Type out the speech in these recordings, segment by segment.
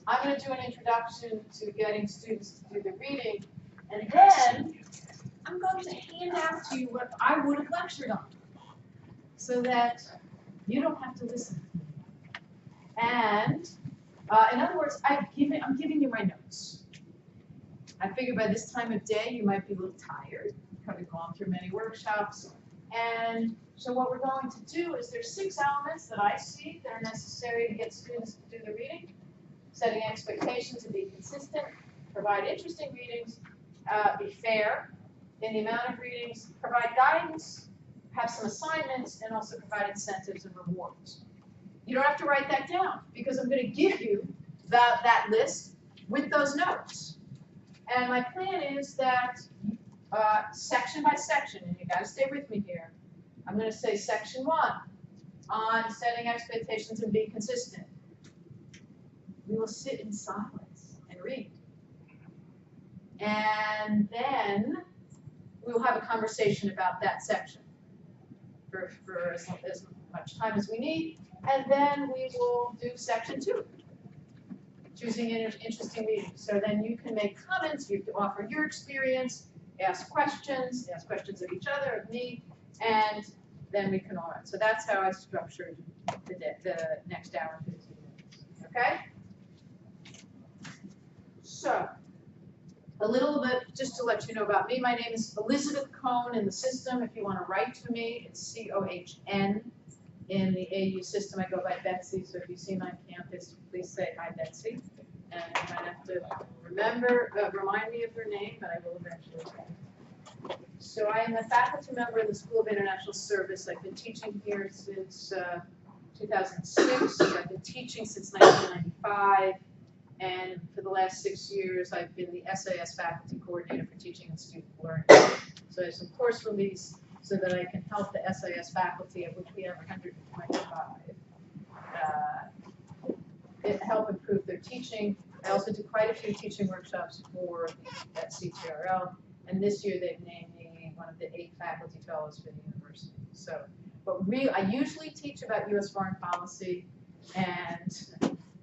I'm going to do an introduction to getting students to do the reading, and then I'm going to hand out to you what I would have lectured on, so that you don't have to listen. And in other words, I'm giving you my notes. I figure by this time of day you might be a little tired, having gone through many workshops. And so what we're going to do is there's 6 elements that I see that are necessary to get students to do the reading. Setting expectations and be consistent, provide interesting readings, be fair in the amount of readings, provide guidance, have some assignments, and also provide incentives and rewards. You don't have to write that down because I'm going to give you that list with those notes. And my plan is that section by section, and you got to stay with me here, I'm going to say section 1 on setting expectations and being consistent. We will sit in silence and read. And then we will have a conversation about that section for as much time as we need. And then we will do section 2, choosing an interesting reading. So then you can make comments, you can offer your experience, ask questions of each other, of me, and then we can all run. So that's how I structured the next hour and 15 minutes. Okay? So, a little bit, just to let you know about me, my name is Elizabeth Cohn in the system. If you want to write to me, it's C-O-H-N. In the AU system, I go by Betsy, so if you see my campus, please say hi, Betsy. And you might have to remind me of her name, but I will eventually. So I am a faculty member in the School of International Service. I've been teaching here since 2006. I've been teaching since 1995. And for the last 6 years, I've been the SAS faculty coordinator for teaching and student learning. So I have some course release so that I can help the SAS faculty, of which we have 125, help improve their teaching. I also do quite a few teaching workshops for at CTRL. And this year they've named me one of the 8 faculty fellows for the university. So, but I usually teach about U.S. foreign policy, and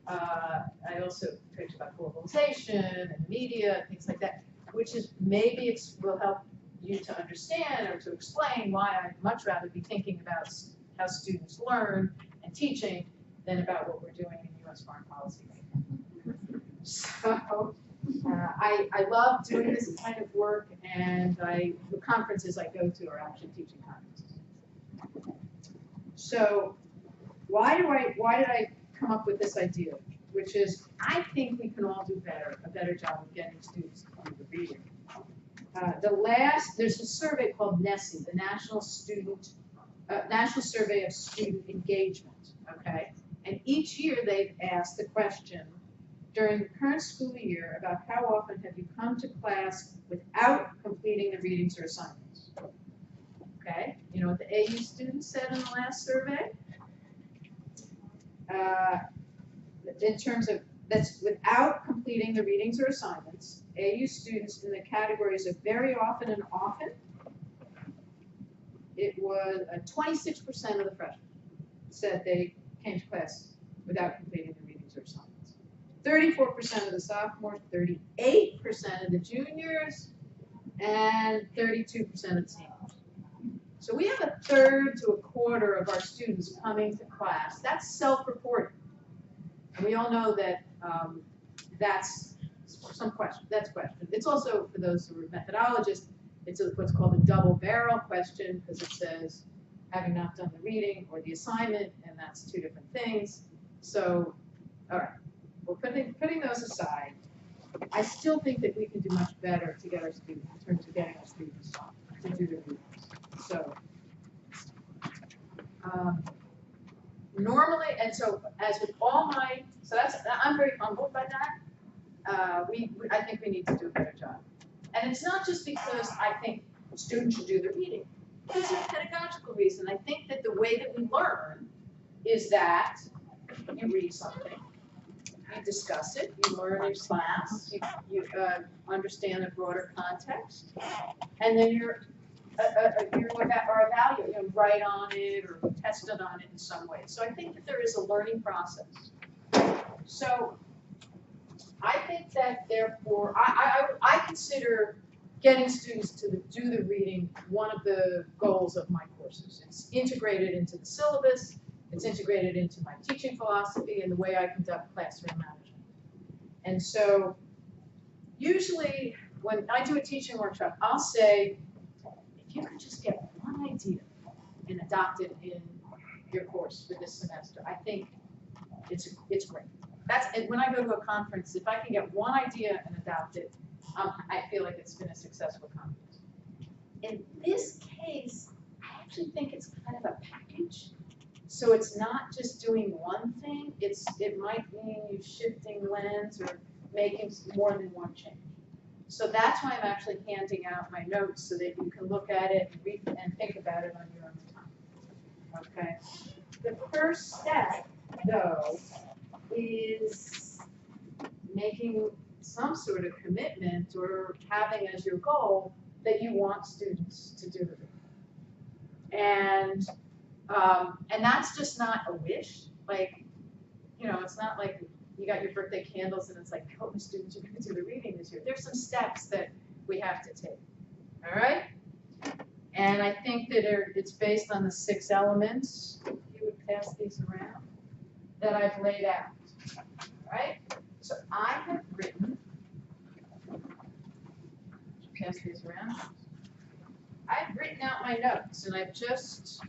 I also teach about globalization and media, things like that, which is maybe will help you to understand or to explain why I'd much rather be thinking about how students learn and teaching than about what we're doing in U.S. foreign policy. So I love doing this kind of work, and the conferences I go to are actually teaching conferences. So why did I come up with this idea, which is I think we can all do a better job of getting students to do the reading. There's a survey called NSSE, the National Survey of Student Engagement, okay? And each year they've asked the question, during the current school year, about how often have you come to class without completing the readings or assignments? Okay, you know what the AU students said in the last survey? In terms of, that's without completing the readings or assignments, AU students in the categories of very often and often, it was 26% of the freshmen said they came to class without completing the readings or assignments. 34% of the sophomores, 38% of the juniors, and 32% of the seniors. So we have a third to a quarter of our students coming to class. That's self-reported. And we all know that that's some question. That's question. It's also, for those who are methodologists, it's what's called a double barrel question, because it says having not done the reading or the assignment, and that's 2 different things. So, all right. Well, putting those aside, I still think that we can do much better to get our students, in terms of getting our students to do the readings. So, normally, and so as with all my, I'm very humbled by that. I think we need to do a better job. And it's not just because I think students should do the reading. There's a pedagogical reason. I think that the way that we learn is that you read something, you discuss it, you learn in class, you understand the broader context, and then you write on it or tested on it in some way. So I think that there is a learning process. So I think that therefore, I consider getting students to do the reading one of the goals of my courses. It's integrated into the syllabus, it's integrated into my teaching philosophy and the way I conduct classroom management. And so usually when I do a teaching workshop, I'll say, if you could just get one idea and adopt it in your course for this semester, I think it's great. And when I go to a conference, if I can get one idea and adopt it, I feel like it's been a successful conference. In this case, I actually think it's kind of a package. So it's not just doing one thing. It might mean you shifting lens or making more than one change. So that's why I'm actually handing out my notes so that you can look at it and read and think about it on your own time. Okay. The first step, though, is making some sort of commitment or having as your goal that you want students to do the reading. And that's just not a wish. Like, you know, it's not like you got your birthday candles and it's like, I hope the students are going to do the reading this year. There's some steps that we have to take. All right? And I think that it's based on the 6 elements. If you would pass these around that I've laid out. All right? So I have written, pass these around. I've written out my notes and I've just,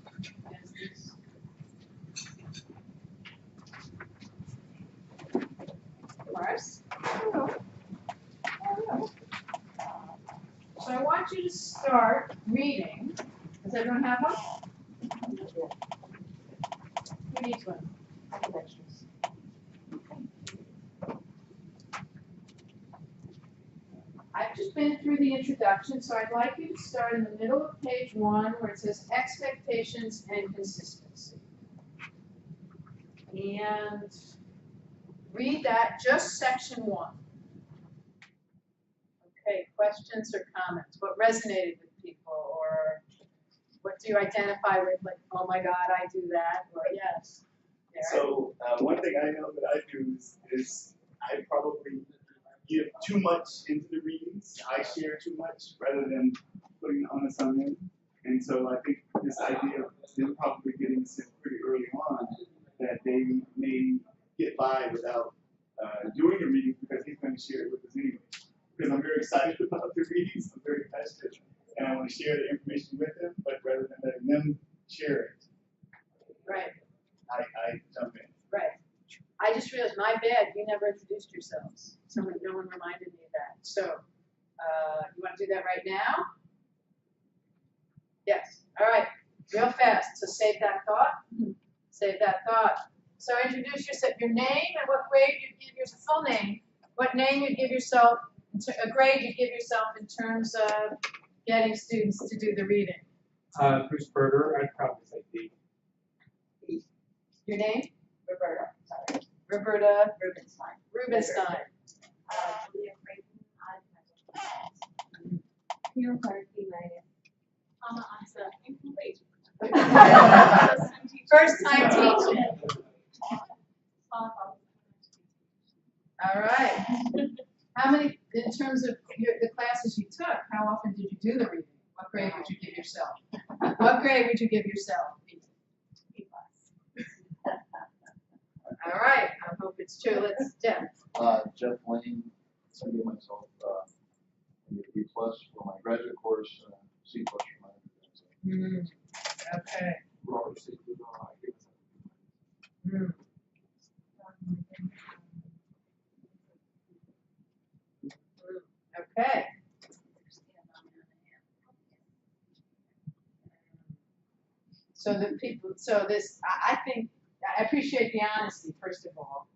Mars. So I want you to start reading. Does everyone have one? Who needs one? I have extras. I've just been through the introduction, so I'd like you to start in the middle of page 1 where it says expectations and consistency. And read that, just section 1. Okay, questions or comments? What resonated with people, or what do you identify with? Like, oh my God, I do that, or yes. So one thing I know that I do is I probably give too much into the readings. I share too much rather than putting the onus on them. And so I think this idea of them probably getting this in pretty early on, that they may get by without doing a reading because he's going to share it with us anyway. Because I'm very excited about the readings, I'm very passionate, and I want to share the information with them, but rather than letting them share it, right, I jump in. Right. I just realized, my bad, you never introduced yourselves. No one reminded me of that. So, you want to do that right now? Yes. All right. Real fast. So save that thought. Save that thought. So introduce yourself, your name and what grade you give your full name. What name you give yourself, a grade you give yourself in terms of getting students to do the reading. Bruce Berger, I'd probably say B. Your name? Roberta, sorry. Roberta Rubenstein. Rubenstein. Julia Creighton, Hero Clarky, Asa, incomplete. First time teaching. All right. How many, in terms of the classes you took, how often did you do the reading? What grade would you give yourself? What grade would you give yourself? B+. All right. I hope it's true. Let's Jeff. Jeff Lane, I give myself maybe a B+ for my graduate course, C+ for my undergraduate. Okay. Robert C. I give Mm. Okay. So the people, so this, I think, I appreciate the honesty, first of all.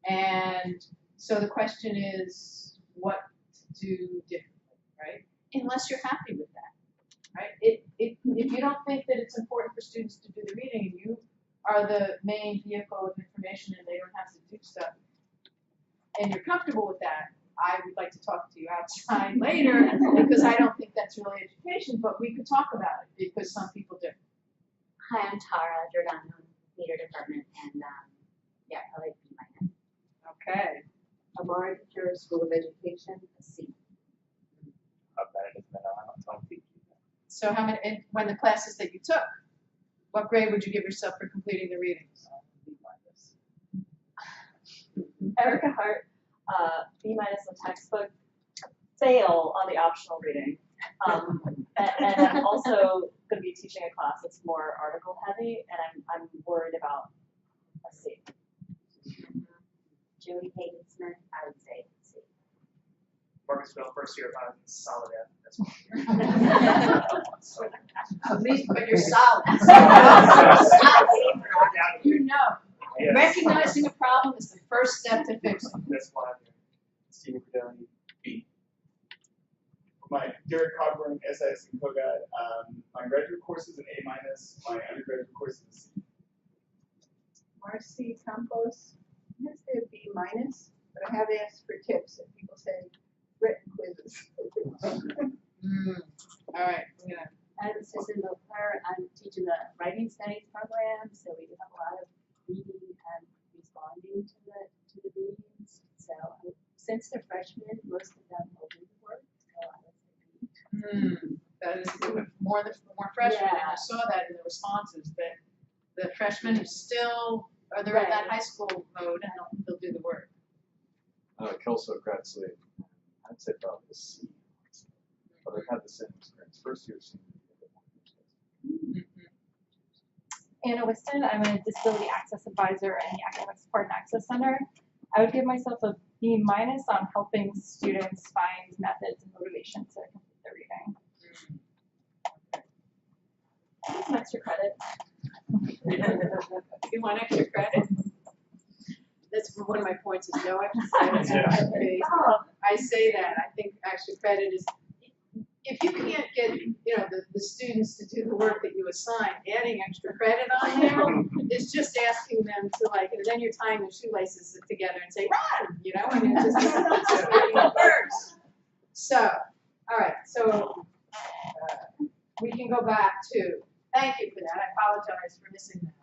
And so the question is what to do differently, right? Unless you're happy with that, right? If you don't think that it's important for students to do the reading and you are the main vehicle of information and they don't have to do stuff, and you're comfortable with that, I would like to talk to you outside later because I don't think that's really education, but we could talk about it because some people do. Hi, I'm Tara Giordano, Theater Department, and yeah, I like to be my name. Okay. Amari Pure School of Education, a C. So how many, and when the classes that you took, what grade would you give yourself for completing the readings? Erica Hart, B- on textbook, fail on the optional reading. And I'm also going to be teaching a class that's more article heavy, and I'm worried about a C. Julie Hayden Smith, I would say C. Marcusville, first year, if I was solid F, that's one. At least, but you're solid. You know, Yes. recognizing a problem is the first step to fix it. That's why I'm here. Stephen Fidelity, B. My Derek Cogburn, SIS and COGAD. My graduate course is an A-. My undergraduate course is a C. Marcy Campos, I'm gonna say a B-, but I have asked for tips if people say written quizzes. All right, I'm gonna. I'm Susan Beauclair. I'm teaching the writing studies program, so we do have a lot of reading and responding to the readings. So since they're freshmen, most of them will do the work. So I would say B. That is good. More freshmen, and I Yeah. saw that in the responses, that the freshmen who still, are they're in that high school mode and they'll do the work. Kelso Kratzley, I'd say probably a C. But I've had the same experience. First year seemed to be a bit more interesting. Anna Whiston, I'm a disability access advisor in the Academic Support and Access Center. I would give myself a B- on helping students find methods and motivation to complete their reading. Some extra credit. You want extra credit? That's one of my points is no extra credit. I say that, I think extra credit is, if you can't get, the students to do the work that you assign, adding extra credit on there is just asking them to then you're tying their shoelaces together and say, run, and it's just making it worse. So, all right, so we can go back to, thank you for that, I apologize for missing that.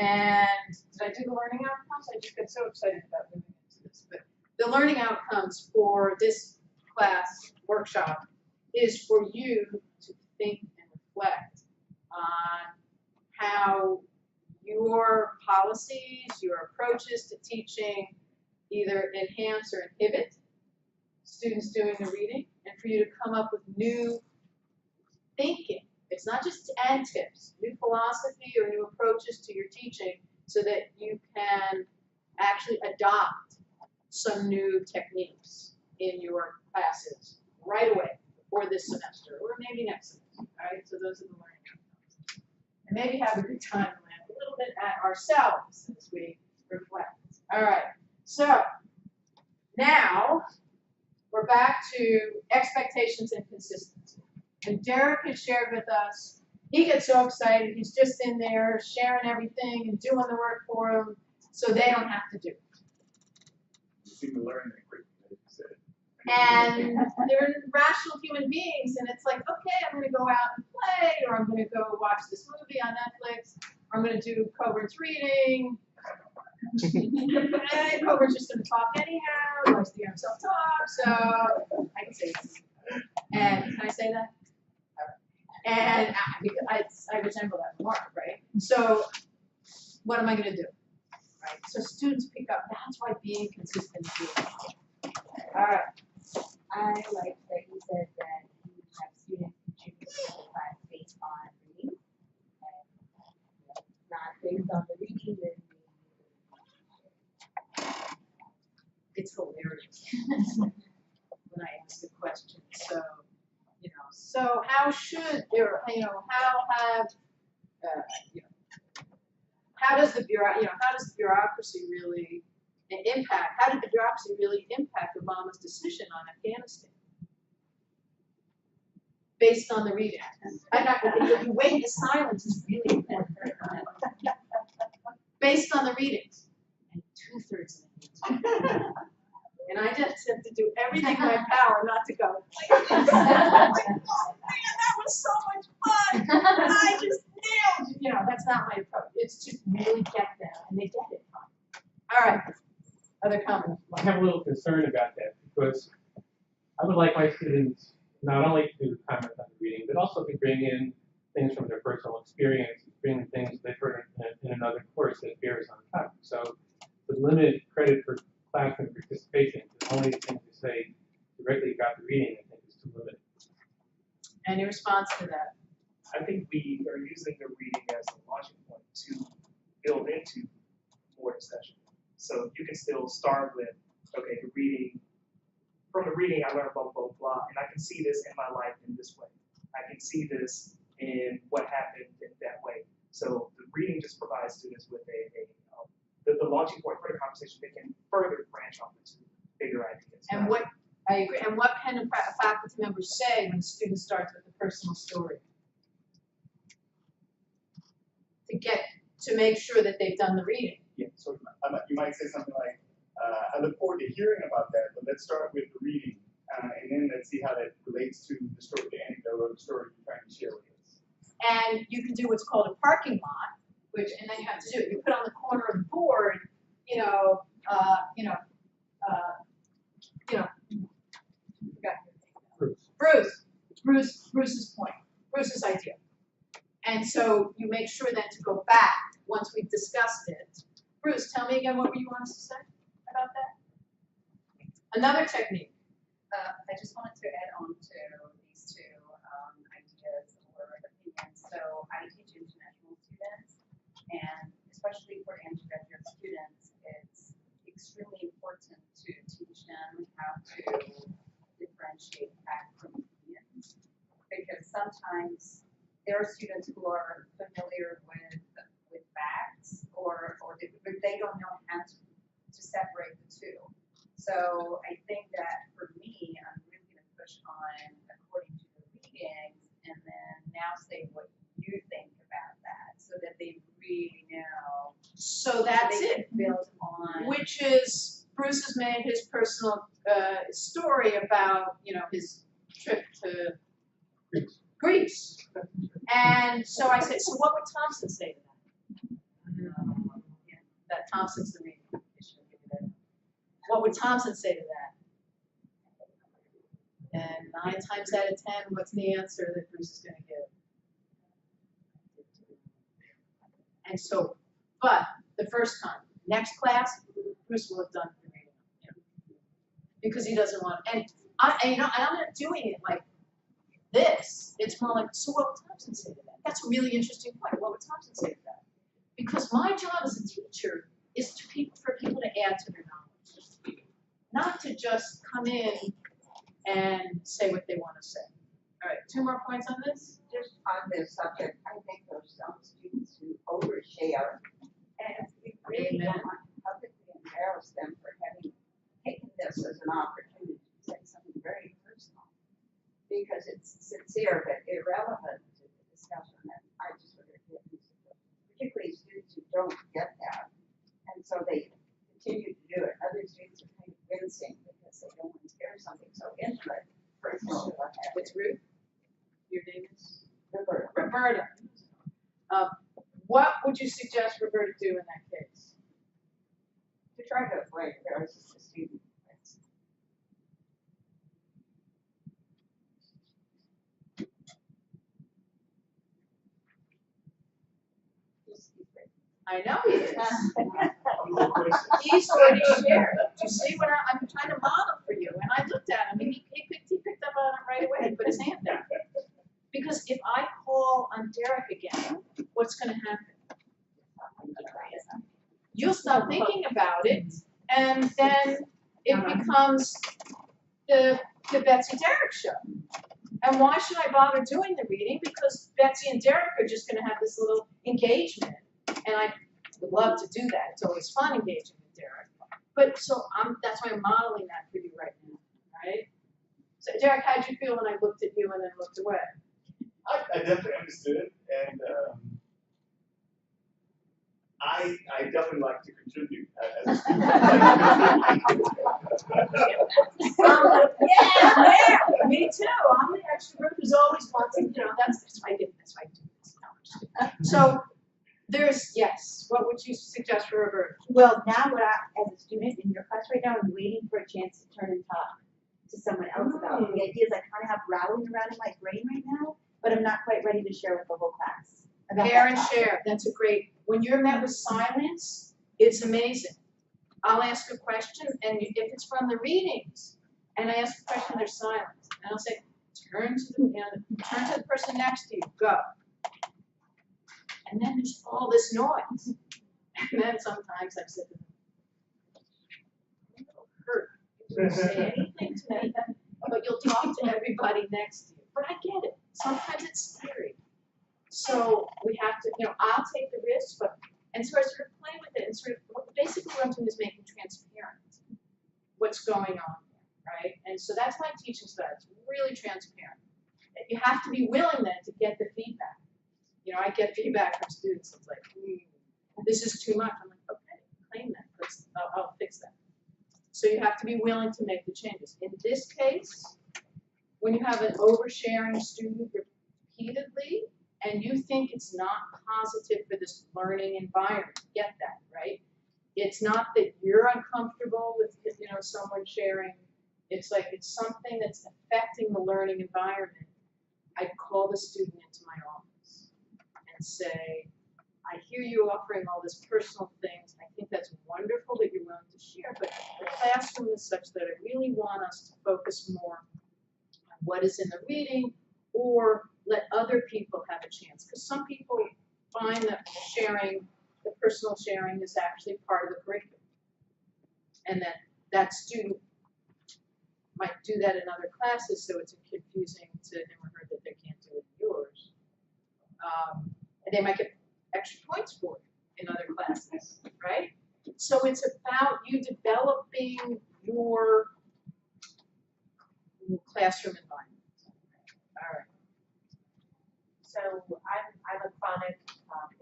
And did I do the learning outcomes? I just got so excited about moving into this, but the learning outcomes for this class workshop is for you to think and reflect on how your policies, your approaches to teaching either enhance or inhibit students doing the reading, and for you to come up with new thinking. It's not just and tips, new philosophy or new approaches to your teaching so that you can actually adopt some new techniques in your classes right away, or this semester, or maybe next semester, all right? So those are the learning outcomes. And maybe have a good time and laugh a little bit at ourselves as we reflect. All right, so now we're back to expectations and consistency. And Derek has shared with us, he gets so excited, he's just in there sharing everything and doing the work for them so they don't have to do it. You seem to learn that quickly, like you said. And they're rational human beings, and it's like, okay, I'm going to go out and play, or I'm going to go watch this movie on Netflix, or I'm going to do Coburn's reading. And Coburn's just going to talk anyhow, he likes to hear himself talk, so I can say that. And can I say that? And because I resemble that remark, right? So what am I going to do? Right? So students pick up, that's why being consistent is really important. All right. I like that you said that you have students contribute to the class based on reading, and not based on the reading. It's hilarious when I ask the question. So, so how should there, how does the bureaucracy really impact? How did the bureaucracy really impact Obama's decision on Afghanistan? Based on the reading. You wait in silence is really important. Based on the readings. And 2/3 of the hands. And I just have to do everything in my power not to go, oh man, that was so much fun. I just nailed it. That's not my approach. It's just really get them, and they get it. All right. Other comments? I have a little concern about that because I would like my students not only to comment on the reading, but also to bring in things from their personal experience, bring in things they've heard in another course that bears on top. So the limited credit for classroom participation, the only thing to say directly about the reading, I think, is too limited. Any response to that? I think we are using the reading as a launching point to build into more discussion. So you can still start with, okay, the reading, from the reading I learned blah, blah, blah, and I can see this in my life in this way. I can see this in what happened in that way. So the reading just provides students with the launching point for the conversation. They can further branch off into bigger ideas. And what, I agree, and what can a faculty member say when a student starts with a personal story? To make sure that they've done the reading. Yeah, so you might say something like, I look forward to hearing about that, but let's start with the reading, and then let's see how that relates to the story, the anecdote or the story you're trying to share with us. And you can do what's called a parking lot, and then you have to do it. You put on the corner of the board, Bruce's point, Bruce's idea. And so you make sure then to go back once we've discussed it. Bruce, tell me again, what were you wanting to say about that? Another technique. I just wanted to add on to these two ideas or opinions. So I teach international students, and especially for undergraduate students, it's extremely important to teach them how to differentiate fact from opinions, because sometimes there are students who are familiar with facts, or they don't know how to separate the two. So I think that for me, I'm really going to push on according to the readings, and then now say what you think about that, so that they really know. So that's they it. can build on. Which is, Bruce has made his personal story about, his trip to Greece. And so I said, so what would Thompson say to that? That Thompson's the reading. What would Thompson say to that? And 9 times out of 10, what's the answer that Bruce is going to give? And so, but the first time, next class, Bruce will have done the reading, because he doesn't want. And I'm not doing it like this. It's more like, so what would Thompson say to that? That's a really interesting point. What would Thompson say to that? Because my job as a teacher is for people to add to their knowledge, not to just come in and say what they want to say. All right, 2 more points on this. Just on this subject, I think there's some students who overshare, and we really don't want to publicly embarrass them for having taken this as an opportunity to say something very personal, because it's sincere but irrelevant to the discussion. And I just would have given, particularly students who don't get that, and so they continue to do it. Other students are kind of wincing because they don't want to hear something so intimate, personal. It's Ruth. Your name is Roberta. Roberta. What would you suggest Roberta do in that case? To try to avoid embarrassing the student. I know he is. He's already shared. Do you see what I'm trying to model for you? And I looked at him, and he picked up on it right away and put his hand down. Because if I call on Derek again, what's going to happen? You'll stop thinking about it, and then it becomes the Betsy Derek show. And why should I bother doing the reading? Because Betsy and Derek are just going to have this little engagement. And I would love to do that. It's always fun engaging with Derek. But so that's why I'm modeling that for you right now, right? So Derek, how did you feel when I looked at you and then looked away? I definitely understood, and I definitely like to contribute as a student. Yeah, me too. I'm the extrovert who's always wanting, that's why I do this. No, I'm just kidding. So Yes, what would you suggest for a verb? Well, now what as a student in your class right now, I'm waiting for a chance to turn and talk to someone else about it. The ideas I kind of have rattling around in my brain right now, but I'm not quite ready to share with the whole class. about Pair that and topic. share, that's a great, when you're met with silence, it's amazing. I'll ask a question, and if it's from the readings, and I ask a question, there's silence, and I'll say, turn to the person next to you, go. And then there's all this noise. And then sometimes I said, I'm a little hurt. You didn't say anything to me, but you'll talk to everybody next to you. But I get it. Sometimes it's scary. So we have to, I'll take the risk, and sort of play with it. And basically what I'm doing is making transparent what's going on there, right? And so that's my teaching style. It's really transparent. You have to be willing then to get the feedback. I get feedback from students. It's like, this is too much. I'm like, okay, claim that. I'll fix that. So you have to be willing to make the changes. In this case, when you have an oversharing student repeatedly, and you think it's not positive for this learning environment, get that, right? It's not that you're uncomfortable with, someone sharing. It's like it's something that's affecting the learning environment. I'd call the student into my office and say, I hear you offering all this personal things. I think that's wonderful that you're willing to share, but the classroom is such that I really want us to focus more on what is in the reading, or let other people have a chance. Because some people find that the personal sharing is actually part of the curriculum. And that student might do that in other classes, so it's confusing to him or her that they can't do it in yours. And they might get extra points for it in other classes, right? So it's about you developing your classroom environment. All right. So I'm a chronic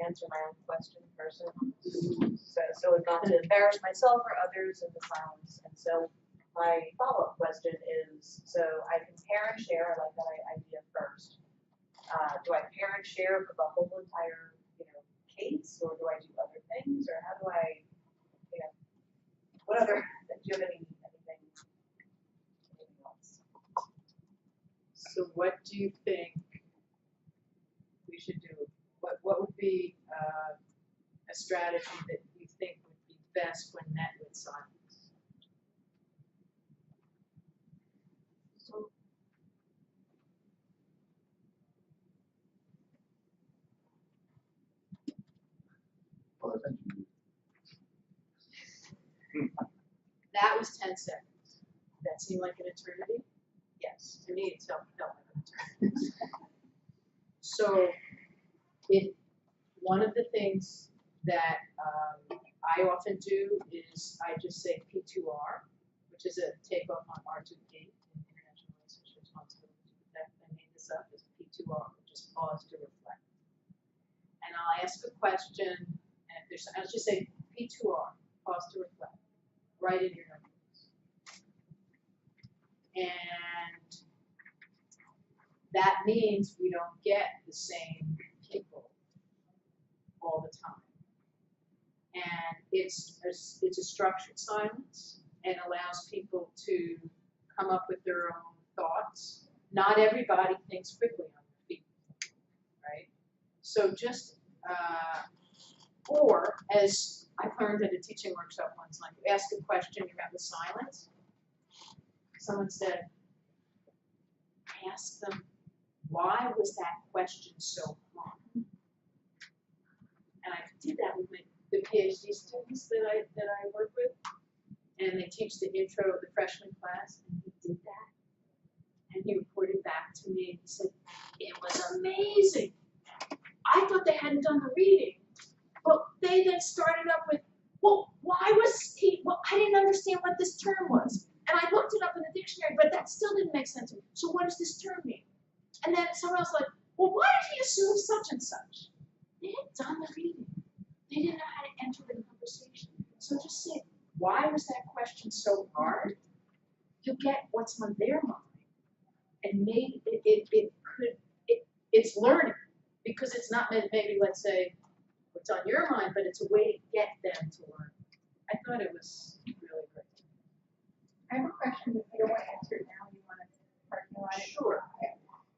answer my own question person. So as not to embarrass myself or others in the silence. And so my follow-up question is, so I can pair and share, I like that idea first. Do I pair and share for the whole entire, case, or do I do other things, or how do I, what other, do you have anything else? So what do you think we should do? What would be a strategy that you think would be best when met with silence? That was 10 seconds. That seemed like an eternity? Yes, to me it felt like an eternity. So one of the things that I often do is I just say P2R, which is a takeoff on R2P, International Research Responsibility to Protect. I made this up as P2R, just pause to reflect. And I'll ask a question, and I'll just say P2R, pause to reflect, write in your notes. And that means we don't get the same people all the time. And it's a structured silence and allows people to come up with their own thoughts. Not everybody thinks quickly on their feet, right? So just, or as I learned at a teaching workshop once, like you ask a question, you're met with silence. Someone said, ask them, why was that question so hard? And I did that with the PhD students that I work with, and they teach the intro of the freshman class, and he did that. And he reported back to me, and he said, it was amazing. I thought they hadn't done the reading, but they then started up with, well, why was he, well, I didn't understand what this term was. And I looked it up in the dictionary, but that still didn't make sense to me. So what does this term mean? And then someone else like, well, why did he assume such and such? They hadn't done the reading. They didn't know how to enter the conversation. So just say, why was that question so hard? You'll get what's on their mind. And maybe it's learning. Because it's not maybe, let's say, we're it's on your mind, but it's a way to get them to learn. I thought it was really great. I have a question, if you don't want to answer it now, you want to parking lot it? Sure.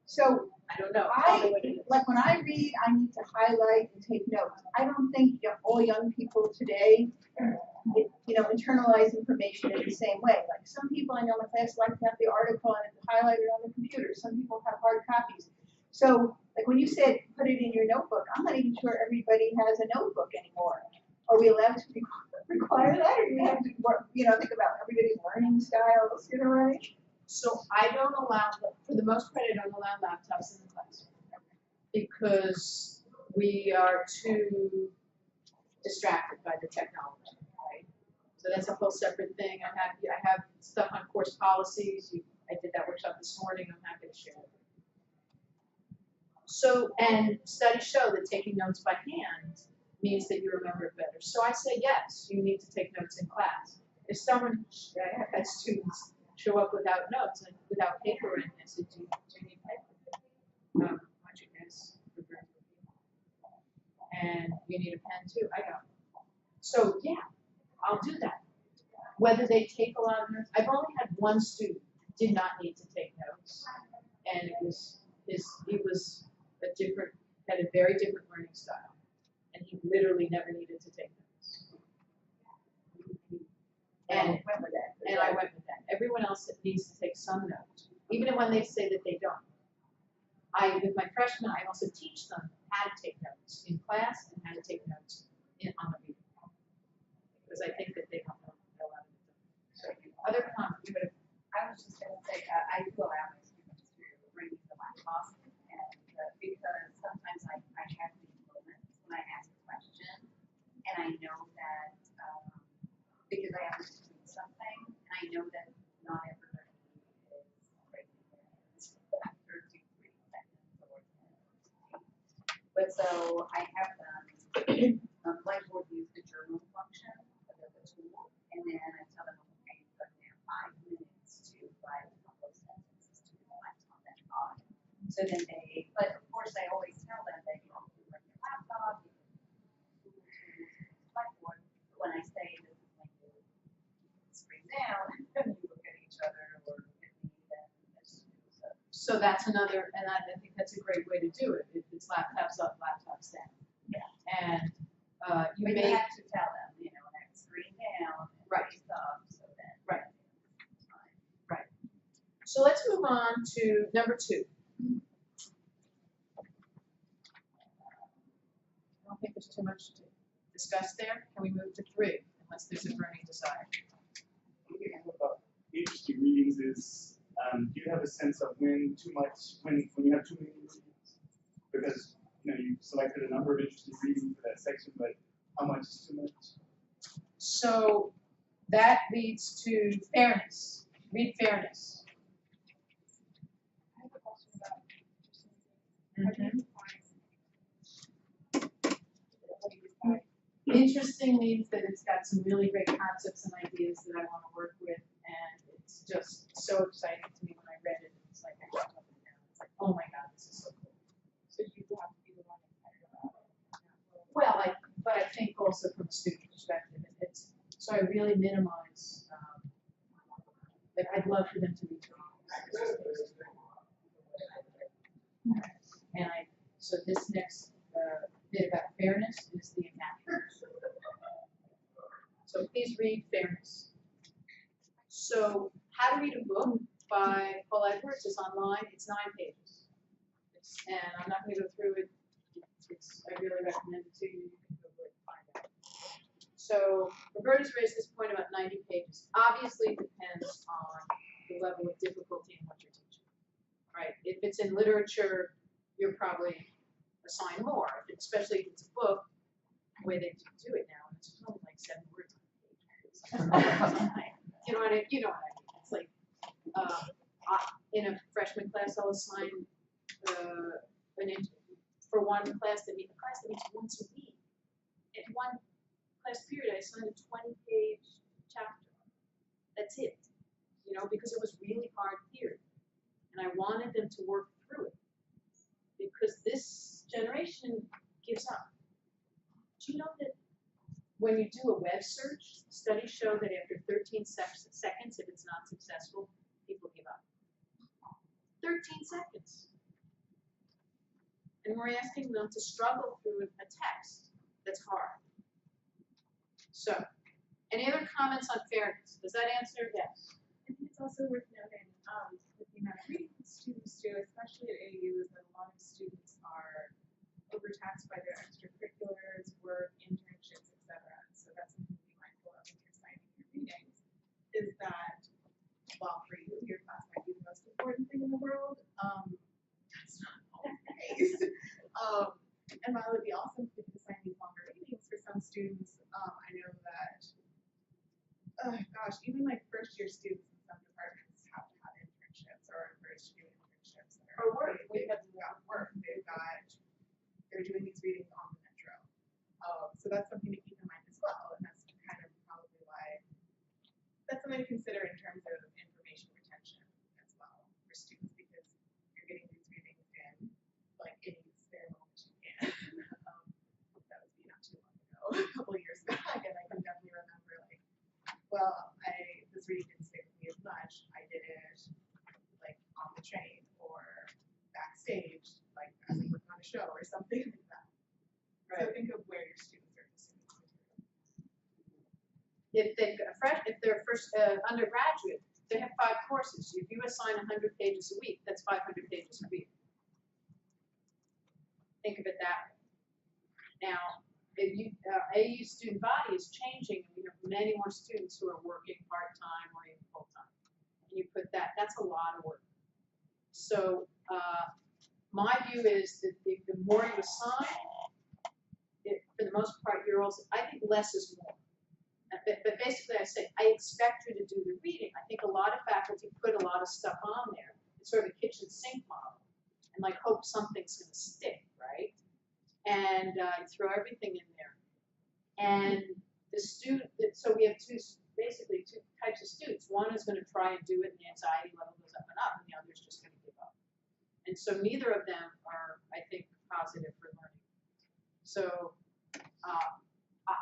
So I don't know. Tell me what it is. like when I read, I need to highlight and take notes. I don't think all young people today, internalize information in the same way. Like some people I know in my class like to have the article and it's highlighted on the computer. Some people have hard copies. So like when you said put it in your notebook, I'm not even sure everybody has a notebook anymore. Are we allowed to require that, or do we have to, think about everybody's learning styles? You know what I mean? So I don't allow, for the most part, I don't allow laptops in the classroom because we are too distracted by the technology, right? So that's a whole separate thing. I have stuff on course policies. I did that workshop this morning. I'm happy to share it. So, and studies show that taking notes by hand means that you remember it better. So I say yes, you need to take notes in class. If someone, I have had students show up without notes and without paper in, I said, do you need paper? Why don't you guys prepare? And you need a pen too, I got it. So yeah, I'll do that. Whether they take a lot of notes, I've only had one student who did not need to take notes. And it was had a very different learning style. And he literally never needed to take notes. And I went with that. Everyone else needs to take some notes, even when they say that they don't. With my freshmen, I also teach them how to take notes in class and how to take notes on the reading, because I think that they don't know a lot of it. So other comments, I was just going to say, I do allow my students to bring the laptop, and because sometimes I have these moments when I ask a question, and I know that because I have to do something, and I know that not everybody is ready after 2-3 seconds or 10 or 15. But so I have them Blackboard use the journal function of the tool, and then I tell them, okay, you've got now 5 minutes to write a couple of sentences to reflect on that thought. So then but of course I always tell them that you can bring your laptop, you can Blackboard, but when I say this is like the screen down, and you look at each other or look at me, then it's so that's another, and I think that's a great way to do it. If it's laptops up, laptops down. Yeah. And you but may you have to tell them, that screen down and right. face up, so then right. Fine. Right. So let's move on to number 2. I don't think there's too much to discuss there. Can we move to 3, unless there's a burning desire? One thing I hope about interesting readings is, do you have a sense of when you have too many readings? Because you selected a number of interesting readings for that section, but how much is too much? So that leads to fairness. Read fairness. I have a question about interesting. Interesting means that it's got some really great concepts and ideas that I want to work with, and it's just so exciting to me when I read it. It's like I jumped up and down. It's like, oh my God, this is so cool. So you have to be the one excited about it. Well, but I think also from a student perspective, so I really minimize. I'd love for them to read drawings. And so this next bit about fairness is the captions. So please read fairness. So How to Read a Book by Paul Edwards is online. It's 9 pages. And I'm not going to go through it. I really recommend it to you. You can Google it and find out. So Roberta's raised this point about 90 pages. Obviously, it depends on the level of difficulty in what you're teaching. Right? If it's in literature, you're probably assign more, especially if it's a book, the way they do it now, it's only like 7 words on the page. You know what I mean? It's like in a freshman class, I'll assign for one class that meets once a week. In one class period, I assigned a 20-page chapter. That's it. Because it was really hard period, and I wanted them to work through it. Because this generation gives up. Do you know that When you do a web search, studies show that after 13 seconds, if it's not successful, people give up. 13 seconds. And we're asking them to struggle through a text that's hard. So, any other comments on fairness? Does that answer? Yes. I think it's also worth noting, with the amount of reading students do, especially at AUs, that a lot of students are overtaxed by their extracurriculars, work, internships, etc. So that's something to be mindful of when you're signing your readings, is that while for you, your class might be the most important thing in the world, that's not always the case. And while it would be awesome if you could assign these longer readings for some students, I know that even like first year students in some departments have to have internships or encouraged to do internships. Or work. Got work. They're doing these readings on the metro. So that's something to keep in mind as well. And that's kind of probably why that's something to consider in terms of information retention as well for students, because you're getting these readings in like any spare moment you can. That was not too long ago, a couple of years back, and I can definitely remember like, well, this reading didn't stick with me as much. I did it like on the train or backstage, like as I'm working on a show or something like that. Right. So think of where your students are consuming material. If they're first undergraduate, they have 5 courses. If you assign 100 pages a week, that's 500 pages a week. Think of it that way. Now, if AU student body is changing, and we have many more students who are working part-time or even full-time. And you put that, that's a lot of work. So my view is that the more you assign, for the most part, you're also, I think less is more. But basically I say, I expect you to do the reading. I think a lot of faculty put a lot of stuff on there. It's sort of a kitchen sink model. And like hope something's gonna stick, right? And throw everything in there. And the student, so we have basically two types of students. One is gonna try and do it and the anxiety level goes up and up, and the other is just gonna give up. And so neither of them are, I think, positive for learning. So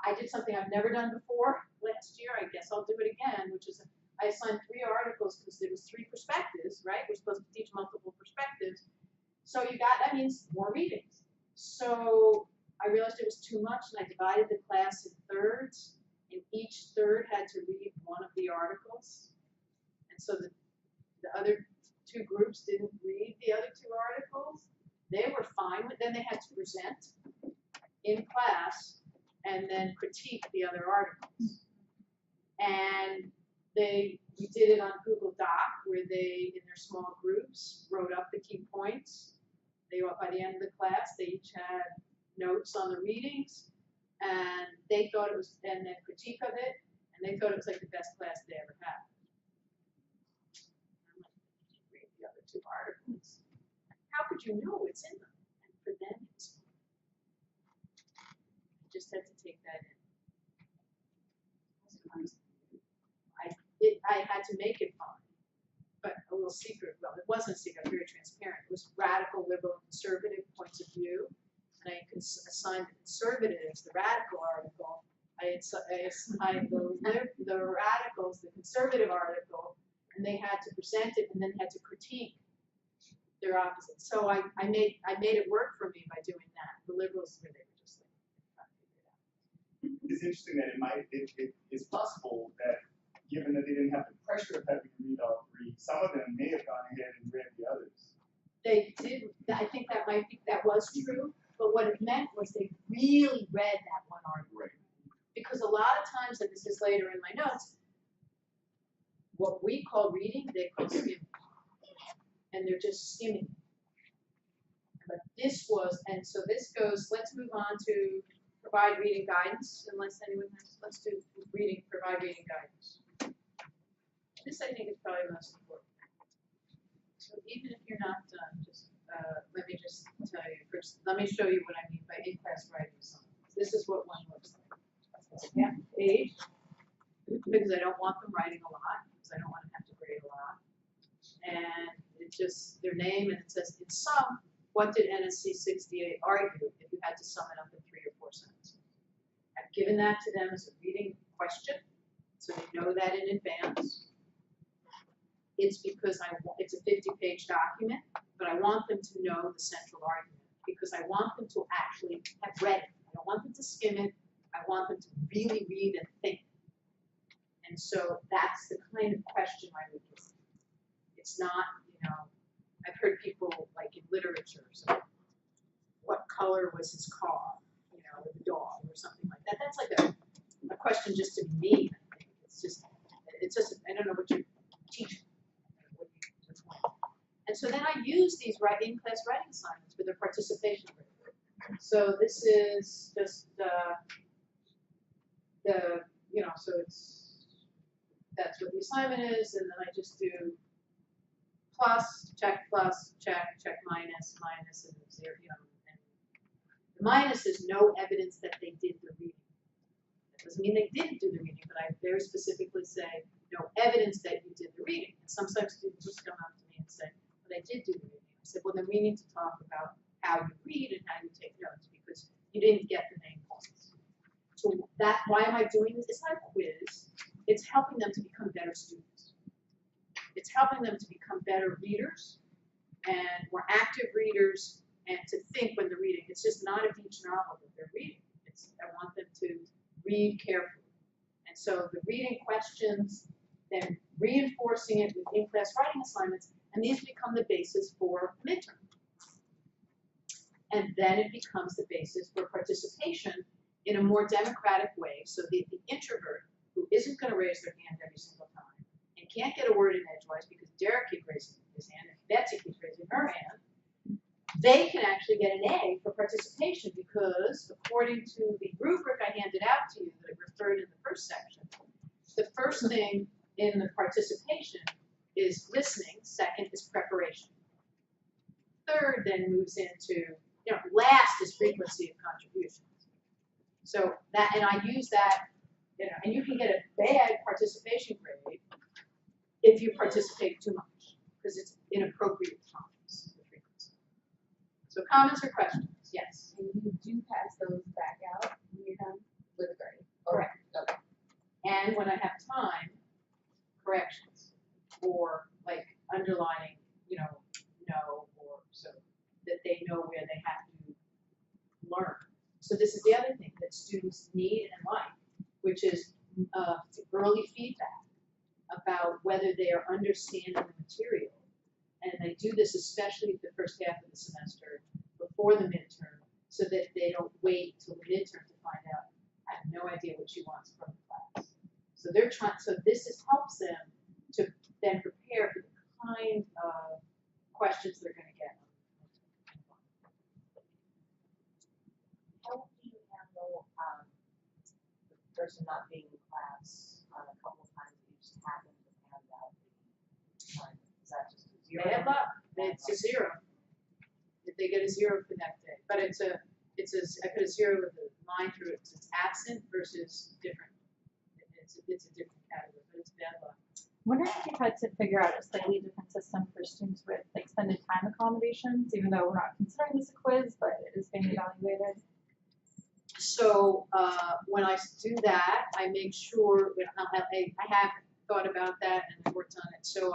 I did something I've never done before last year. I guess I'll do it again, which is I assigned 3 articles because there was 3 perspectives, right? We're supposed to teach multiple perspectives. So that means more readings. So I realized it was too much, and I divided the class in thirds, and each third had to read one of the articles. And so the other 2 groups didn't read the other 2 articles. They were fine, but then they had to present in class and then critique the other articles. And we did it on Google Doc, where they, in their small groups, wrote up the key points. By the end of the class, they each had notes on the readings, and they thought it was, and then critique of it, and they thought it was like the best class they ever had. I'm like, read the other 2 articles. How could you know it's in them? And for them, it's fun. I just had to take that in. I had to make it fun, but a little secret. Well, it wasn't a secret. Very transparent. It was radical, liberal, and conservative points of view, and I assigned the conservatives the radical article. I assigned the radicals the conservative article, and they had to present it, and then had to critique their opposite. So I made it work for me by doing that. The liberals were just like trying to figure it out. It's interesting that it's possible that, given that they didn't have the pressure of having to read all 3, some of them may have gone ahead and read the others. They did. I think that was true. But what it meant was they really read that one article. Right. Because a lot of times, and this is later in my notes, what we call reading, they call skimming. And they're just skimming. But this was, and so this goes, let's move on to provide reading guidance, unless anyone has, let's do provide reading guidance. This I think is probably most important. So even if you're not done, just let me just tell you first, let me show you what I mean by in-class writing assignments. This is what one looks like. Yeah, page, because I don't want them writing a lot, because I don't want to have to grade a lot. And it's just their name, and it says, in sum, what did NSC 68 argue if you had to sum it up in 3 or 4 sentences? given that to them as a reading question, so they know that in advance. It's because it's a 50-page document, but I want them to know the central argument, because I want them to actually have read it. I don't want them to skim it. I want them to really read and think. And so that's the kind of question I would give. It's not, I've heard people like in literature, so what color was his car, or the dog, or something like that. That's like a question just to be mean, I think. It's just, I don't know what you're teaching. And so then I use these in-class writing assignments for their participation grade. So this is just so that's what the assignment is, and then I just do plus, check, minus, and zero, and the minus is no evidence that they did the reading. That doesn't mean they didn't do the reading, but I very specifically say no evidence that you did the reading. And sometimes students just come up to me and say, but I did do the reading. I said, well, then we need to talk about how you read and how you take notes, because you didn't get the main points. So why am I doing this? It's not a quiz. It's helping them to become better students. It's helping them to become better readers and more active readers, and to think when they're reading. It's just not a beach novel that they're reading. I want them to read carefully. And so the reading questions, then reinforcing it with in-class writing assignments, and these become the basis for midterm. And then it becomes the basis for participation in a more democratic way, so the introvert who isn't going to raise their hand every single time and can't get a word in edgewise because Derek keeps raising his hand and Betsy keeps raising her hand, they can actually get an A for participation, because according to the rubric I handed out to you that I referred in the first section, the first thing in the participation is listening, second is preparation. Third then moves into, last is frequency of contributions. So that, and I use that, and you can get a bad participation grade if you participate too much, because it's inappropriate times, the frequency. So comments or questions? Yes. And you do pass those back out when you're done with the grade? Correct. Okay. And when I have time, corrections, or like underlining, no, or so that they know where they have to learn. So this is the other thing that students need and like, which is early feedback about whether they are understanding the material. And they do this especially the first half of the semester before the midterm, so that they don't wait till the midterm to find out, I have no idea what she wants from the class. So they're trying, so this helps them to then prepare for the kind of questions they're going to get. How do you handle the person not being in class a couple of times that you just happen to hand out the assignment? Is that just a zero? Bad luck. It's a zero. If they get a zero for that day, but I put a zero with a line through it. So it's absent versus different. It's a different category, but it's bad luck. I'm wondering if you've had to figure out a slightly different system for students with extended time accommodations, even though we're not considering this a quiz, but it is being evaluated. So when I do that, I make sure I have thought about that and worked on it. So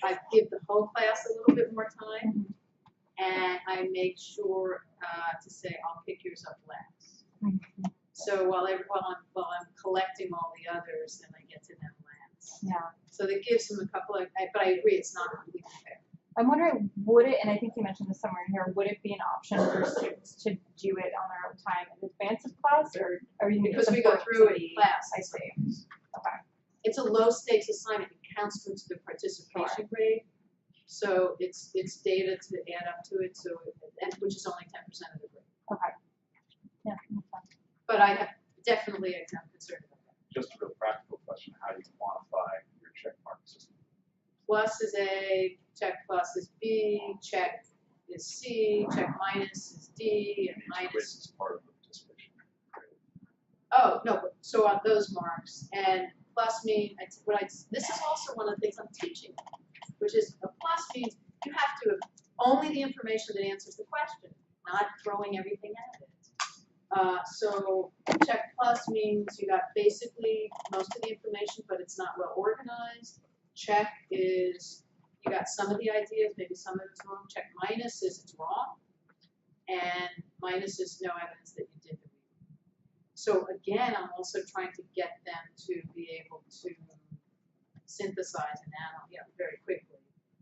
I give the whole class a little bit more time, and I make sure to say I'll pick yours up last. So while I'm collecting all the others, then I get to them last. Yeah. So that gives them a couple of, but I agree, it's not completely fair. I'm wondering, would it, and I think you mentioned this somewhere in here, would it be an option for students to do it on their own time in advance of class, or are you Because we go through it in class. I see. Okay. It's a low stakes assignment. It counts towards the participation grade. So it's data to add up to it, so which is only 10% of the grade. Okay. Yeah. But I have definitely I'm concerned about that. Just a real practical question, how do you quantify your check mark system? Plus is A, check plus is B, check is C, check minus is D, and minus. Quiz is part of the participation grade. Oh, no, but so on those marks, and plus mean, this is also one of the things I'm teaching, which is a plus means you have to have only the information that answers the question, not throwing everything at it. So check plus means you got basically most of the information, but it's not well organized. Check is you got some of the ideas, maybe some of it's wrong. Check minus is it's wrong. And minus is no evidence that you did the reading. So again, I'm also trying to get them to be able to synthesize and analyze, very quickly.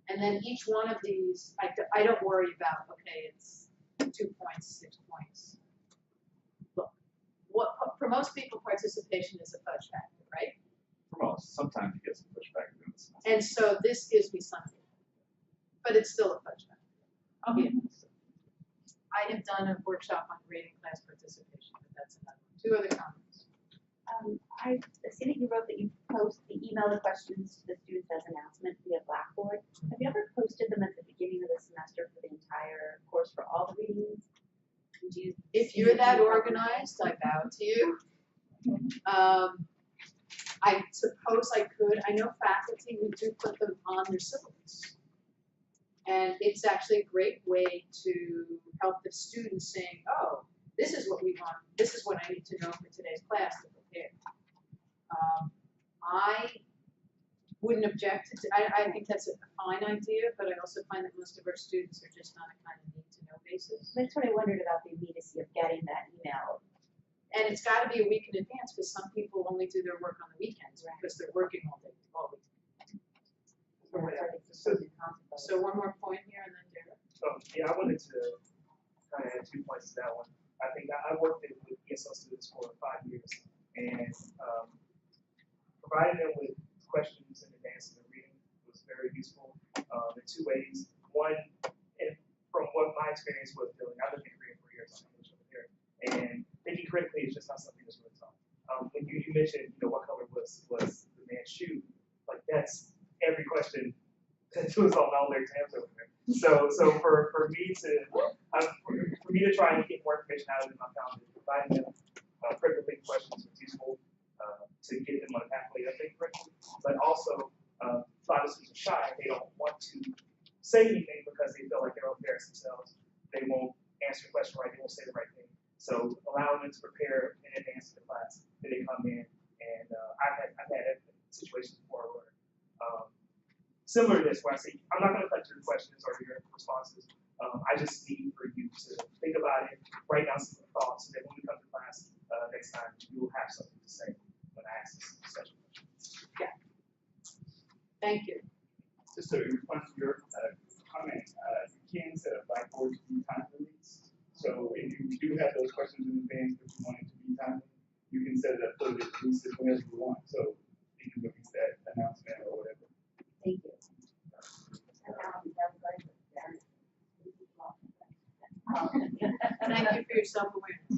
And then each one of these, I don't worry about, okay, it's 2 points, 6 points. Look, for most people, participation is a fudge factor, right? For most, sometimes you get some pushback. And so this gives me something, but it's still a fudge factor. I'll be honest. I have done a workshop on grading class participation, but that's another one. 2 other comments. I see that you wrote that you email the questions to the students as announcement via Blackboard. Have you ever posted them at the beginning of the semester for the entire course for all the readings? If you're that organized, I bow to you. I suppose I could. I know faculty who do put them on their syllabus. And it's actually a great way to help the students saying, oh, this is what we want. This is what I need to know for today's class to prepare. I wouldn't object to, I think that's a fine idea, but I also find that most of our students are just on a kind of need-to-know basis. That's what I wondered about the immediacy of getting that email. And it's got to be a week in advance because some people only do their work on the weekends because they're working all day, all week. So one more point here and then Derek. Yeah, I wanted to kind of add 2 points to that one. I think I worked with ESL students for 5 years, and providing them with questions in advance of the reading was very useful in 2 ways. One, and from what my experience was doing, I've been in Korea for years, I'm English over here, and thinking critically is just not something that's really taught. When you mentioned, what color was the man's shoe, like that's every question that was on all their exams over there. So for me to try and get more information out of them, I found that providing them critical thinking questions was useful to get them on a pathway to think correctly. But also, a lot of students are shy. They don't want to say anything because they feel like they'll embarrass themselves. They won't answer the question right. They won't say the right thing. So allowing them to prepare in advance of the class, then they come in. And I've had situations before where similar to this, where I say, I'm not going to cut your questions or your responses. I just need for you to think about it, write down some thoughts, so that when we come to class next time, you will have something to say when I ask this question. Yeah. Thank you. Just to respond to your comment, you can set up Blackboard to be time release. So if you do have those questions in advance that you want it to be timely, you can set it up so that it releases whenever you want. So you can release that announcement or whatever. Thank you. Thank you for your self-awareness.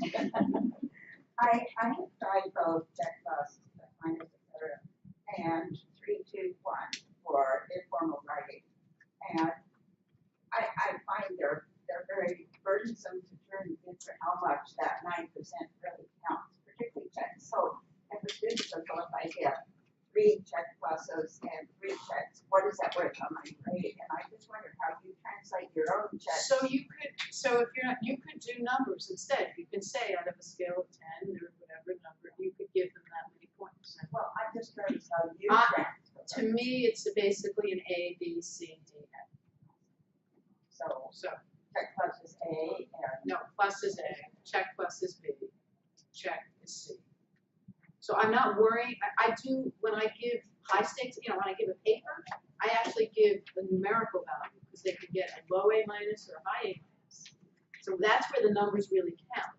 I have tried both checklists, minus etc., and 3, 2, 1 for informal writing, and I find they're very burdensome to turn into how much that 9% really counts, particularly checks. So if a student says, well, if I get 3 check pluses and 3 checks, what is that worth on my grade? And I just wondered how you translate your own checks. So you could do numbers instead. You can say out of a scale of 10 or whatever number, you could give them that many points. Well, I'm just curious how you To me, it's basically an A, B, C, D, F. So check plus is A and no, plus is A, check plus is B, check is C. So I'm not worrying. I do when I give high stakes. When I give a paper, I actually give a numerical value because they can get a low A minus or a high A minus. So that's where the numbers really count.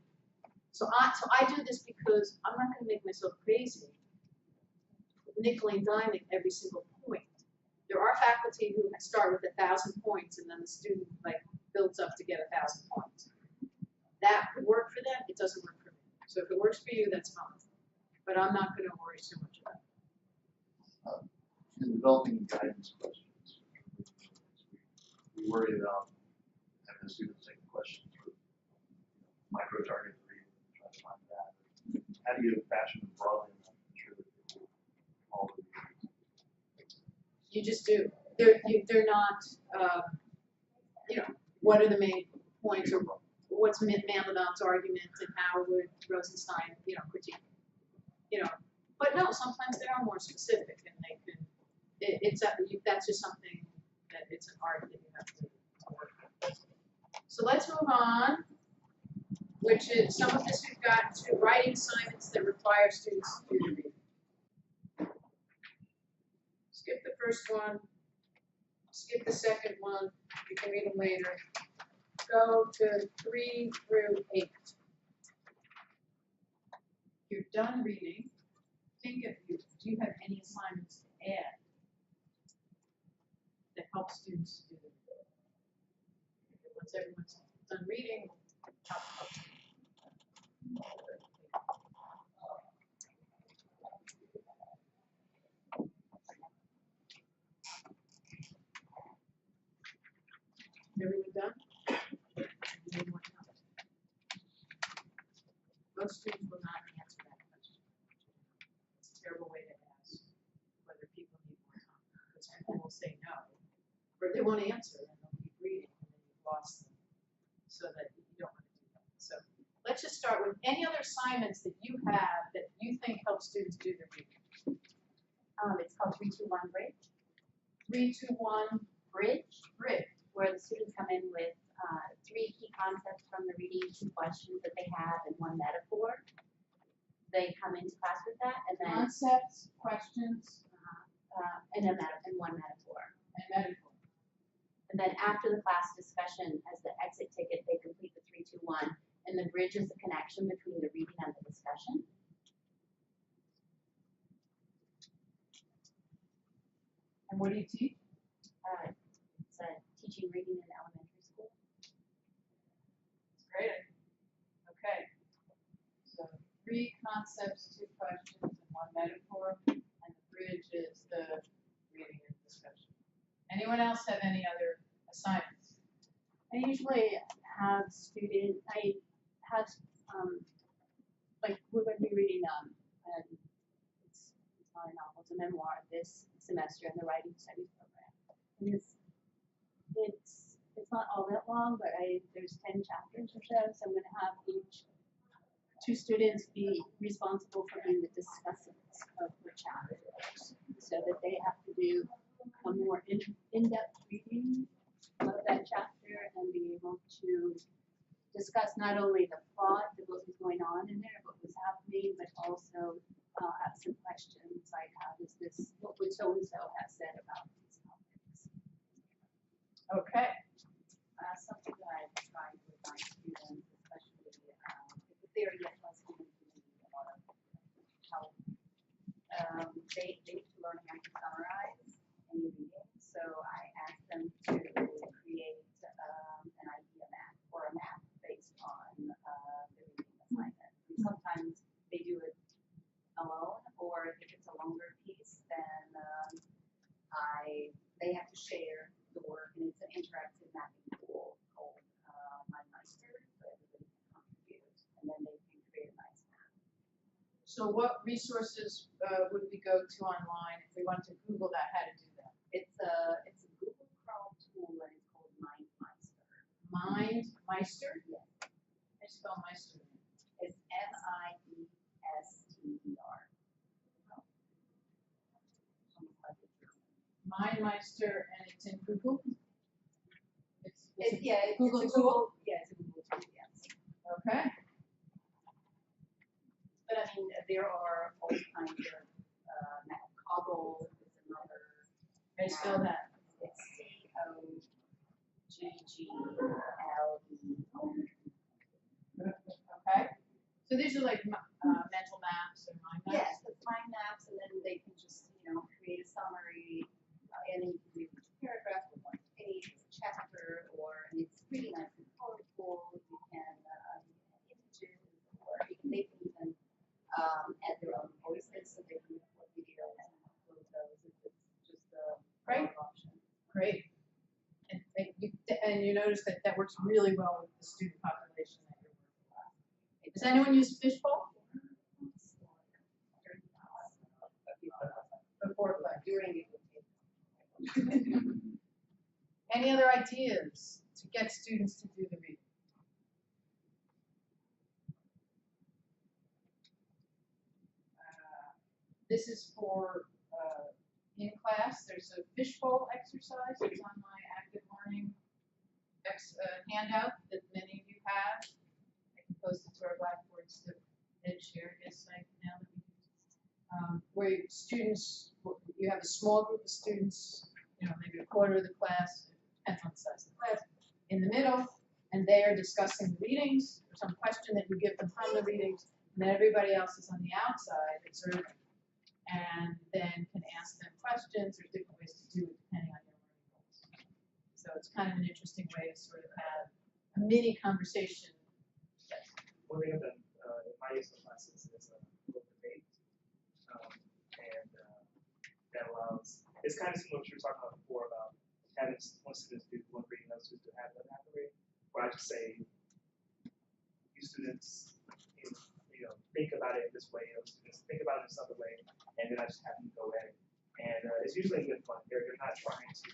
So I do this because I'm not going to make myself crazy, nickel and diming every single point. There are faculty who start with 1,000 points and then the student builds up to get 1,000 points. That could work for them. It doesn't work for me. So if it works for you, that's fine. But I'm not going to worry so much about it. In developing guidance questions, we worry about having the students take the questions with micro-target reading and try to find that. How do you fashion them broadly enough to ensure that they will all the readings? You just do. They're not, what are the main points or what's Mandelbaum's argument and how would Rosenstein, critique, but no, sometimes they are more specific and they can, that's just something that it's an art that you have to work with. So let's move on, which is some of this we've got to writing assignments that require students to do the reading. Skip the first one, skip the second one, you can read them later. Go to 3 through 8. You're done reading. Think of do you have any assignments to add that help students do the reading? Once everyone's done reading, everyone done? Any more time? Most students will not answer that question. It's a terrible way to ask whether people need more time. Because people will say no, or they won't answer, and they'll keep reading, and then you've lost them. So that you don't want to do that. So let's just start with any other assignments that you have that you think help students do their reading. It's called 3-2-1 Bridge. 3-2-1 Bridge, Bridge. where the students come in with 3 key concepts from the reading, 2 questions that they have, and 1 metaphor. They come into class with that, and then Concepts, questions, and 1 metaphor. and metaphor. And then after the class discussion, as the exit ticket, they complete the 3-2-1, and the bridge is the connection between the reading and the discussion. And what do you teach? It's teaching reading in elementary school. It's great. Okay. So 3 concepts, 2 questions, and 1 metaphor, and the bridge is the reading and discussion. Anyone else have any other assignments? I usually have like we're going to be reading and it's not a novel, it's a memoir this semester in the writing studies program. And it's not all that long, but there's 10 chapters or so, so I'm going to have each 2 students be responsible for being the discussants of the chapters, so that they have to do a more in-depth reading of that chapter and be able to discuss not only the plot, what was going on in there, what was happening, but also ask some questions like, what would so-and-so have said about these topics? Okay. Something that I try with my students, especially if they are yet less students in a lot of help, they need to learn how to summarize any reading. So I ask them to create an idea map or a map based on the reading assignment. And sometimes they do it alone, or if it's a longer piece, then they have to share the work, and it's an interactive mapping tool called MindMeister, so everybody can contribute, and then they can create a nice map. So what resources would we go to online if we wanted to Google that, how to do that? It's a Google Chrome tool, and it's called MindMeister. MindMeister? Yes. I spell Meister. It's MIESTER. MindMeister, and it's in Google? It's Google tool. Yeah, it's a Google tool, yes. Okay. But I mean, there are all kinds of Coggle is another. How do you spell that? It's COGGLE. Okay. So these are like mental maps or mind maps? Yes, it's mind maps, and then they can just, create a summary, and then you can do a paragraph or 1 page, a chapter, and it's really nice and colorful. You can add images, or they can even add their own voices, so they can record video and upload those if it's just a option. Great. And you notice that works really well with the student population that you're working with. Does anyone use Fishbowl? Before class. During it. Any other ideas to get students to do the reading? This is for in class. There's a fishbowl exercise. It's on my active learning handout that many of you have. I can post it to our Blackboards to Ed shared his site now that we use. Where students, you have a small group of students, maybe a quarter of the class, depends on the size of the class, in the middle, and they are discussing the readings, or some question that you give them from the readings, and then everybody else is on the outside observing, and then can ask them questions. There's different ways to do it depending on your learning goals. So it's kind of an interesting way to sort of have a mini conversation. Yes. One thing I've done in my ESL classes is a little debate, and that allows, it's kind of similar to what you were talking about before about having one student do one reading, other students do half a reading, where I just say, you students, think about it this way, students think about it this other way, and then I just have them go at it. And it's usually good fun. They're not trying to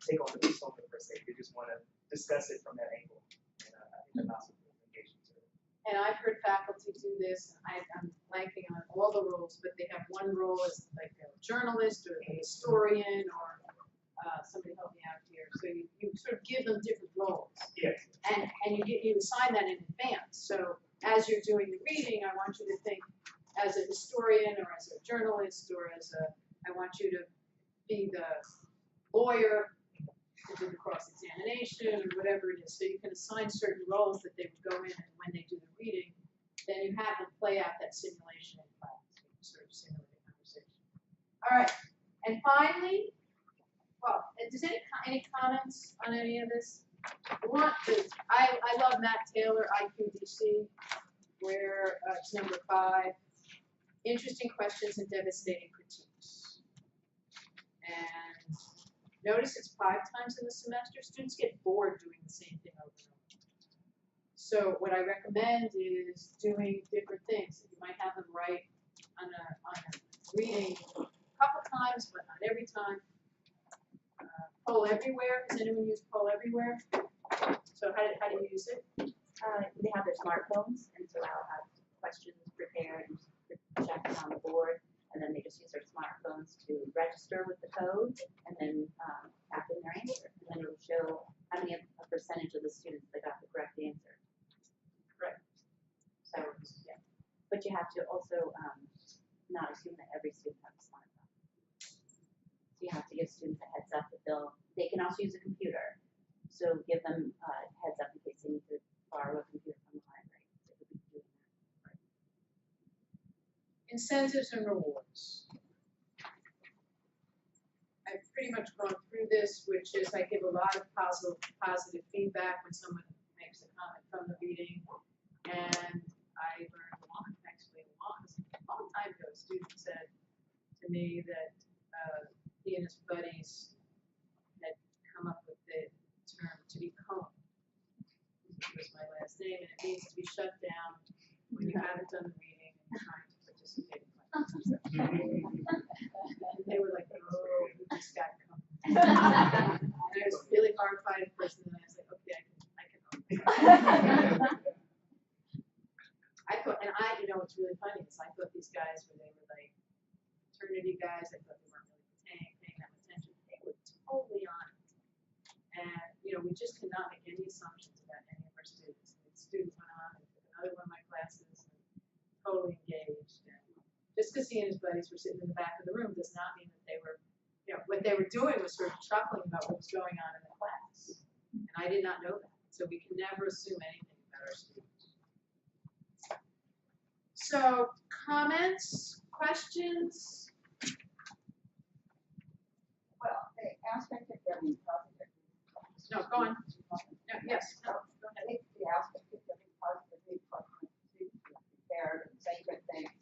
take on the persona per se. They just want to discuss it from that angle. And I think that's also engaging too. And I've heard faculty do this. I'm blanking on all the rules, but they have one rule as like a journalist or a historian or somebody help me out here. So you sort of give them different roles. Yes. And you assign that in advance. So as you're doing the reading, I want you to think as a historian or as a journalist or I want you to be the lawyer to do the cross-examination or whatever it is. So you can assign certain roles that they would go in, and when they do the reading, then you have them play out that simulation in class. So you sort of simulate a conversation. All right. And finally, well, does any comments on any of this? I love Matt Taylor, IQDC, where it's number 5. Interesting questions and devastating critiques. And notice it's 5 times in the semester. Students get bored doing the same thing over and over. So what I recommend is doing different things. You might have them write on a reading a couple times, but not every time. Poll Everywhere. Does anyone use Poll Everywhere? So how do you use it? They have their smartphones, and so I'll have questions prepared and projected on the board, and then they just use their smartphones to register with the code, and then tap in their answer, and then it'll show how many a percentage of the students that got the correct answer. Right. So yeah, but you have to also not assume that every student has a smartphone. So you have to give students a heads up that they can also use a computer. So give them a heads up in case they need to borrow a computer from the library. So they'll be doing that. Right. Incentives and rewards. I've pretty much gone through this, which is I give a lot of positive feedback when someone makes a comment from the reading. And I learned a long time ago, a student said to me that he and his buddies had come up with the term to be Cohn, which was my last name, and it means to be shut down when you haven't done the reading and you're trying to participate in classes. And they were like, oh, we just got Cohn. And I was really horrified at first, and then I was like, okay, I can own it. I thought, and what's really funny is I thought these guys they were like fraternity guys. I thought they weren't really paying that much attention. They were totally on it. And, we just cannot make any assumptions about any of our students. And the student went on and took another one of my classes and totally engaged. And just because he and his buddies were sitting in the back of the room does not mean that they were, what they were doing was sort of chuckling about what was going on in the class. And I did not know that. So we can never assume anything about our students. So, comments, questions? Well, the aspect of giving positive. No, go on. No, yes, no, go I ahead. think the aspect of giving positive reinforcement to students is prepared and say good things.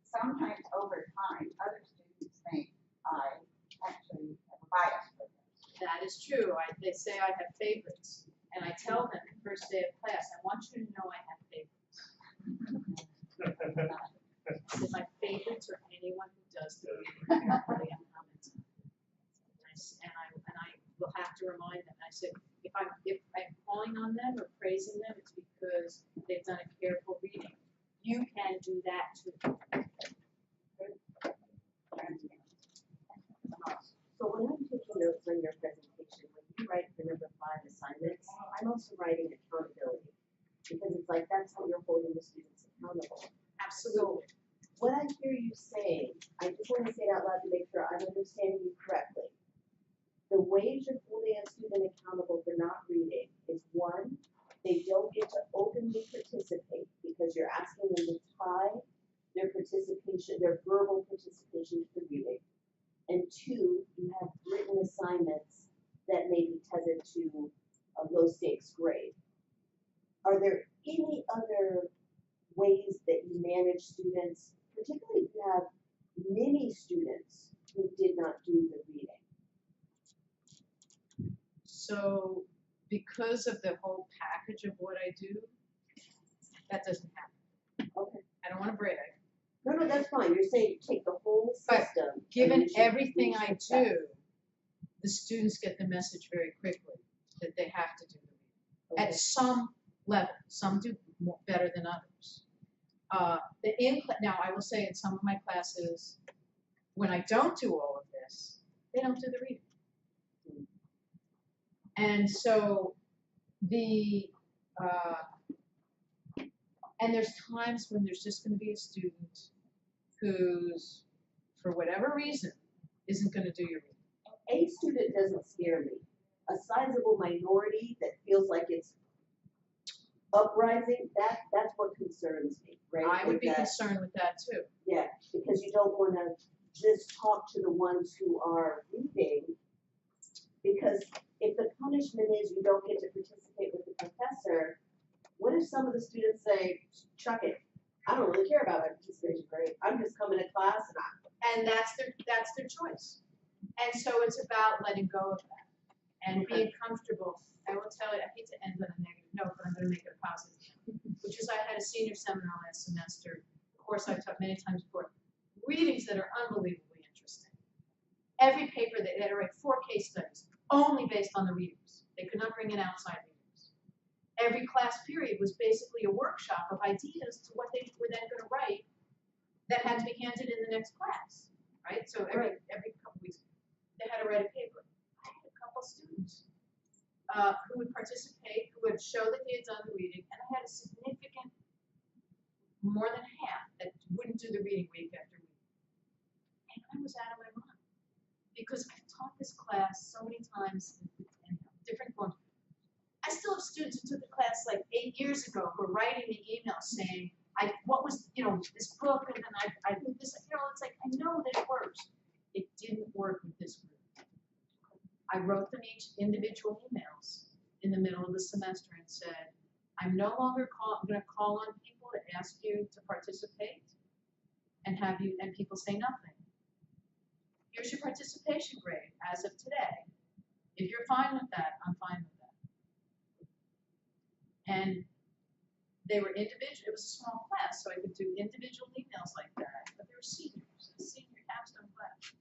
Sometimes over time, other students think I actually have a bias for this. That is true. They say I have favorites. And I tell them the first day of class, I want you to know I have favorites. That my favorites are anyone who does the reading carefully and comments on it. And I will have to remind them. I said, if I'm calling on them or praising them, it's because they've done a careful reading. You can can do that too. So when I'm taking notes on your presentation, when you write the number 5 assignments, I'm also writing accountability. Because it's like, that's how you're holding the students accountable. Absolutely. What I hear you saying, I just want to say it out loud to make sure I'm understanding you correctly. The ways you're holding a student accountable for not reading is one, they don't get to openly participate because you're asking them to tie their participation, their verbal participation to the reading. And two, you have written assignments that may be tethered to a low stakes grade. Are there any other ways that you manage students, particularly if you have many students who did not do the reading? So because of the whole package of what I do, that doesn't happen. Okay. I don't want to brag. No, that's fine. You're saying take the whole But system. and given you should- everything you I should do, test. the students get the message very quickly that they have to do the reading. Okay. At some level, some do more, better than others. Now I will say in some of my classes, when I don't do all of this, they don't do the reading. And so and there's times when there's just going to be a student who's, for whatever reason, isn't going to do your reading. A student doesn't scare me. A sizable minority that feels like it's uprising, that's what concerns me, right? I would Is be that- concerned with that too. Yeah, because you don't want to just talk to the ones who are reading, because if the punishment is you don't get to participate with the professor, what if some of the students say, chuck it, I don't really care about my participation grade, I'm just coming to class And that's their choice. And so it's about letting go of that and being comfortable. I will tell you, I hate to end on a negative note, but I'm going to make it a positive note, which is I had a senior seminar last semester, a course I've taught many times before, readings that are unbelievably interesting. Every paper, they had to write 4 case studies, only based on the readings. They could not bring in outside readings. Every class period was basically a workshop of ideas to what they were then going to write that had to be handed in the next class, right? So every couple weeks, they had to write a paper. I had a couple students who would participate, who would show that they had done the reading, and I had a significant, more than half, that wouldn't do the reading week after week. And I was out of my mind because I've taught this class so many times in different forms. I still have students who took the class like 8 years ago who are writing me emails saying, what was, this book, and then I did this, it's like, I know that it works. It didn't work with this group. I wrote them each individual emails in the middle of the semester and said, I'm no longer going to call on people to ask you to participate and people say nothing. Here's your participation grade as of today. If you're fine with that, I'm fine with that. And they were individual, it was a small class, so I could do individual emails like that, but they were seniors, a senior capstone class.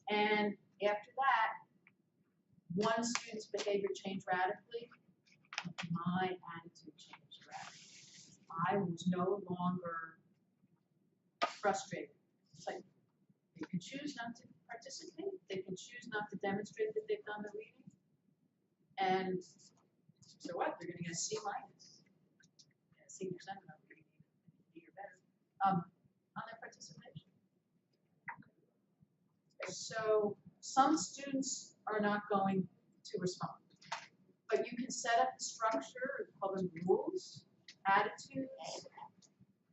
And after that, one student's behavior changed radically, my attitude changed radically. I was no longer frustrated. It's like, they can choose not to participate, they can choose not to demonstrate that they've done the reading, and so what, they're gonna get a C minus. Senior seminar reading, or better, on their participation. So some students are not going to respond, but you can set up the structure, call them rules, attitudes,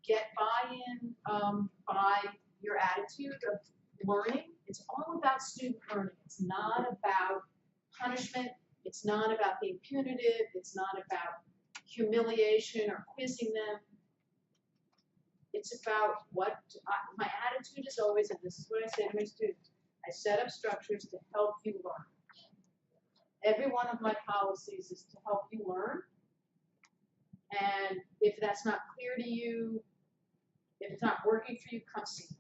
get buy-in by your attitude of learning. It's all about student learning. It's not about punishment. It's not about being punitive. It's not about humiliation or quizzing them. It's about my attitude is always, and this is what I say to my students, I set up structures to help you learn. Every one of my policies is to help you learn. And if that's not clear to you, if it's not working for you, come see me.